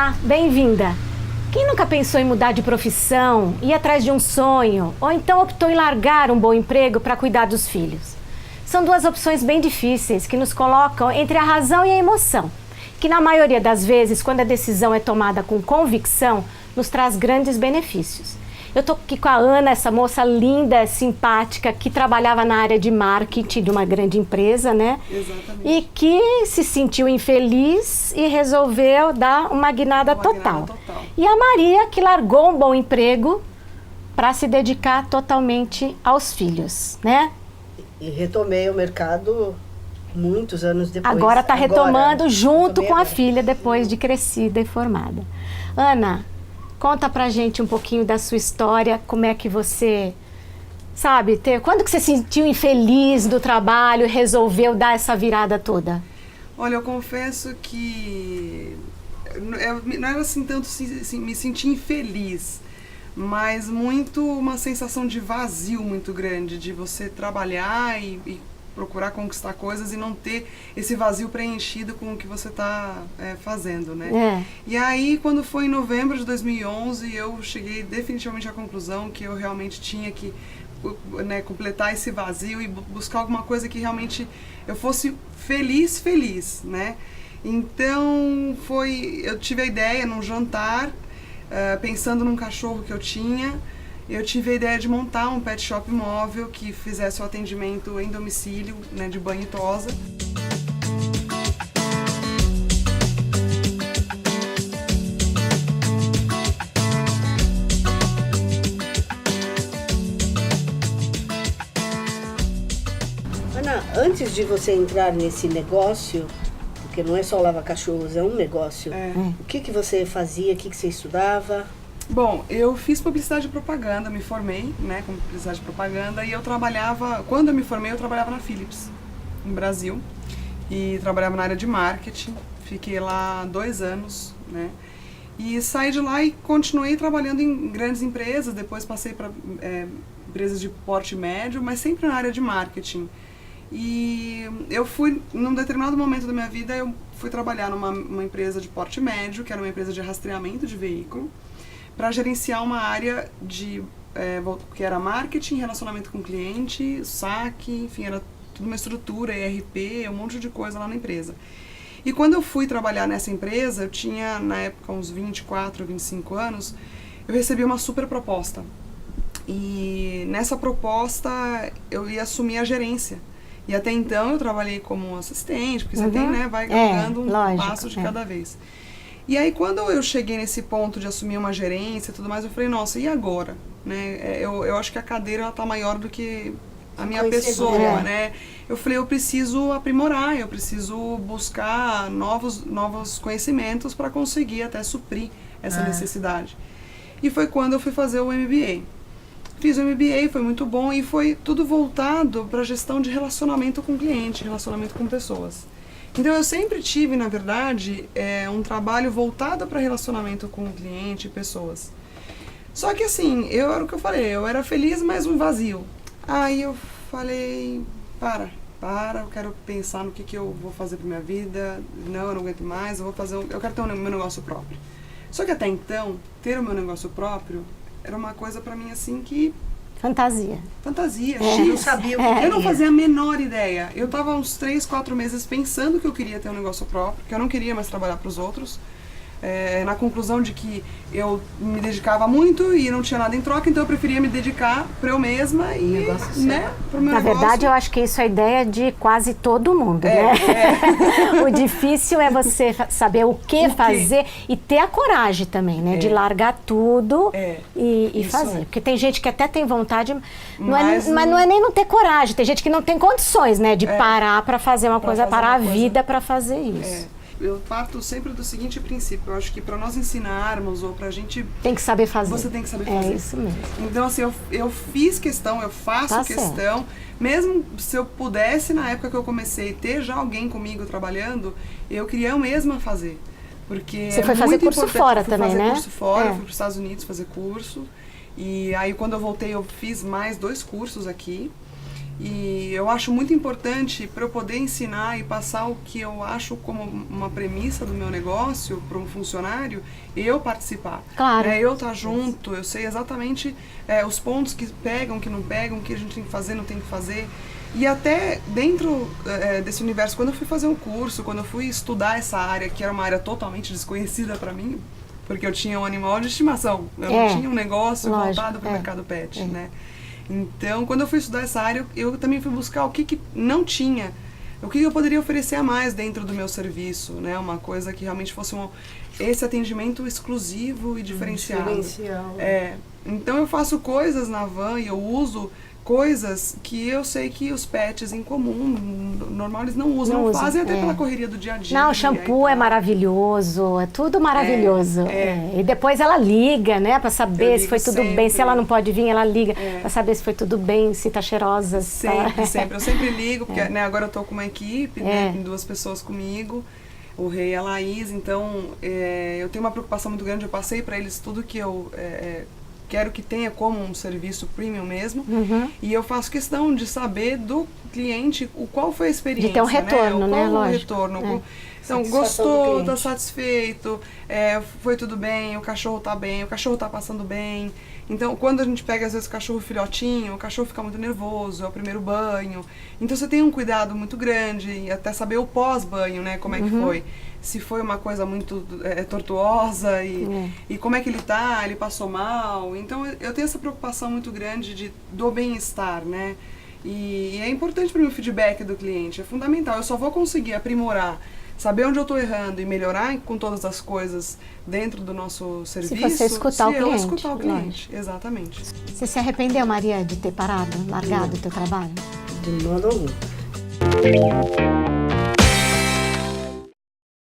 Olá, bem-vinda! Quem nunca pensou em mudar de profissão, ir atrás de um sonho, ou então optou em largar um bom emprego para cuidar dos filhos? São duas opções bem difíceis que nos colocam entre a razão e a emoção, que na maioria das vezes, quando a decisão é tomada com convicção, nos traz grandes benefícios. Eu estou aqui com a Ana, essa moça linda, simpática, que trabalhava na área de marketing de uma grande empresa, né? Exatamente. E que se sentiu infeliz e resolveu dar uma guinada total. E a Maria, que largou um bom emprego para se dedicar totalmente aos filhos, né? E retomei o mercado muitos anos depois. Agora está retomando junto com a filha, depois de crescida e formada. Ana, conta pra gente um pouquinho da sua história, como é que você, sabe, quando que você se sentiu infeliz do trabalho e resolveu dar essa virada toda? Olha, eu confesso que não era assim tanto me sentir infeliz, mas muito uma sensação de vazio muito grande, de você trabalhar e procurar conquistar coisas e não ter esse vazio preenchido com o que você está fazendo, né? E aí, quando foi em novembro de 2011, eu cheguei definitivamente à conclusão que eu realmente tinha que completar esse vazio e buscar alguma coisa que realmente eu fosse feliz, né? Então, eu tive a ideia num jantar, pensando num cachorro que eu tinha. Eu tive a ideia de montar um pet shop móvel que fizesse o atendimento em domicílio, né, de banho e tosa. Ana, antes de você entrar nesse negócio, porque não é só lavar cachorros, é um negócio, o que você fazia, o que você estudava? Bom, eu fiz publicidade e propaganda, me formei, né, com publicidade e propaganda, e eu trabalhava, quando eu me formei, eu trabalhava na Philips, no Brasil, e trabalhava na área de marketing, fiquei lá 2 anos, né, e saí de lá e continuei trabalhando em grandes empresas, depois passei para empresas de porte médio, mas sempre na área de marketing. E eu fui, num determinado momento da minha vida, eu fui trabalhar numa empresa de porte médio, que era uma empresa de rastreamento de veículo, para gerenciar uma área que era marketing, relacionamento com cliente, saque, enfim, era tudo uma estrutura, ERP, um monte de coisa lá na empresa. E quando eu fui trabalhar nessa empresa, eu tinha na época uns 24, 25 anos, eu recebi uma super proposta. E nessa proposta eu ia assumir a gerência. E até então eu trabalhei como assistente, porque você tem, né, vai galgando um passo de cada vez. E aí, quando eu cheguei nesse ponto de assumir uma gerência e tudo mais, eu falei, nossa, e agora? Né? Eu acho que a cadeira ela tá maior do que a minha pessoa, né? Eu falei, eu preciso aprimorar, eu preciso buscar novos conhecimentos para conseguir até suprir essa necessidade. E foi quando eu fui fazer o MBA. Fiz o MBA, foi muito bom e foi tudo voltado para a gestão de relacionamento com o cliente, relacionamento com pessoas. Então eu sempre tive, na verdade, um trabalho voltado para relacionamento com o cliente e pessoas. Só que assim, era o que eu falei, eu era feliz, mas um vazio. Aí eu falei, eu quero pensar no que eu vou fazer para minha vida, eu não aguento mais, eu quero ter o meu negócio próprio. Só que até então, ter o meu negócio próprio era uma coisa para mim assim que... Fantasia. Eu não sabia o que eu não fazia a menor ideia. Eu estava uns 3, 4 meses pensando que eu queria ter um negócio próprio, que eu não queria mais trabalhar para os outros. Na conclusão de que eu me dedicava muito e não tinha nada em troca, então eu preferia me dedicar para eu mesma e, né, pro meu negócio. Na verdade, eu acho que isso é a ideia de quase todo mundo, né? O difícil é você saber o que fazer e ter a coragem também, né? De largar tudo e fazer. Porque tem gente que até tem vontade, mas não é nem não ter coragem. Tem gente que não tem condições, né? De parar para fazer uma coisa, parar a vida para fazer isso. Eu parto sempre do seguinte princípio, eu acho que para nós ensinarmos ou pra gente... Tem que saber fazer. Você tem que saber fazer. É isso mesmo. Então assim, eu fiz questão, eu faço questão, mesmo se eu pudesse na época que eu comecei ter já alguém comigo trabalhando, eu queria eu mesma fazer. Porque você foi fazer curso fora também, né? Eu fui fazer curso fora, eu fui para os Estados Unidos fazer curso, e aí quando eu voltei eu fiz mais 2 cursos aqui. E eu acho muito importante para eu poder ensinar e passar o que eu acho como uma premissa do meu negócio para um funcionário, eu participar. Claro. Eu estar junto, eu sei exatamente os pontos que pegam, que não pegam, o que a gente tem que fazer, não tem que fazer. E até dentro desse universo, quando eu fui fazer um curso, quando eu fui estudar essa área, que era uma área totalmente desconhecida para mim, porque eu tinha um animal de estimação, eu não tinha um negócio voltado para o mercado pet, né? Então, quando eu fui estudar essa área, eu também fui buscar o que não tinha, o que eu poderia oferecer a mais dentro do meu serviço, né? Uma coisa que realmente fosse esse atendimento exclusivo e diferenciado. Então, eu faço coisas na van e eu uso coisas que eu sei que os pets em comum, normal, eles não usam, não fazem até pela correria do dia a dia. Não, o shampoo é maravilhoso, é tudo maravilhoso. E depois ela liga, né, pra saber se foi tudo bem. Se ela não pode vir, ela liga pra saber se foi tudo bem, se tá cheirosa. Sempre. Eu sempre ligo, porque né, agora eu tô com uma equipe, né, tem 2 pessoas comigo, o Rei e a Laís, então eu tenho uma preocupação muito grande, eu passei pra eles tudo que eu quero que tenha como um serviço premium mesmo, e eu faço questão de saber do cliente qual foi a experiência, de ter um retorno, né? Qual o retorno. Então, gostou, tá satisfeito, foi tudo bem, o cachorro tá passando bem. Então, quando a gente pega, às vezes, o cachorro filhotinho, o cachorro fica muito nervoso, é o primeiro banho. Então, você tem um cuidado muito grande, e até saber o pós-banho, né, como é que foi. Se foi uma coisa muito tortuosa e como é que ele passou mal. Então, eu tenho essa preocupação muito grande do bem-estar, né. E é importante para mim o feedback do cliente, é fundamental. Eu só vou conseguir aprimorar, saber onde eu estou errando e melhorar com todas as coisas dentro do nosso serviço, se você escutar eu escutar o cliente. Exatamente. Você se arrependeu, Maria, de ter parado, largado o teu trabalho? De modo algum.